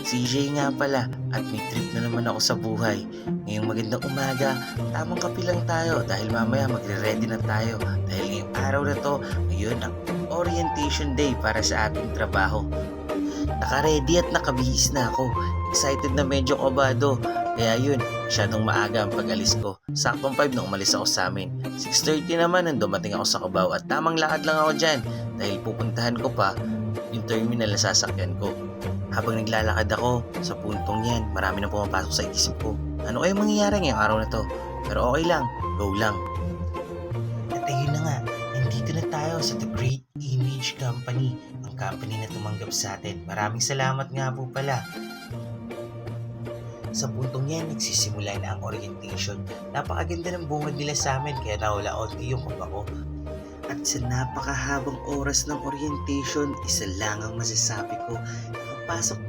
CJ nga pala at may trip na naman ako sa buhay. Ngayong magandang umaga, tamang kape lang tayo dahil mamaya magre-ready na tayo. Dahil ngayong araw na to, ngayon ang orientation day para sa ating trabaho. Naka-ready at nakabihis na ako. Excited na medyo kabado. Kaya yun, masyadong maaga ang pag-alis ko. Saktong 5 nung umalis ako sa amin. 6:30 naman nang dumating ako sa Cubao at tamang lakad lang ako dyan dahil pupuntahan ko pa yung terminal na sasakyan ko. Habang naglalakad ako sa puntong yan, marami na pumapasok sa isip ko. Ano kaya mangyayari ngayong araw na to? Pero okay lang, go lang. At ayun na nga, nandito na tayo sa The Great Image Company, ang company na tumanggap sa atin. Maraming salamat nga po pala. Sa puntong yan, nagsisimula na ang orientation. Napakaganda ng bungad nila sa amin, kaya nawala-onti yung kaba ko. At sa napakahabang oras ng orientation, isa lang ang masasabi ko, nakapasok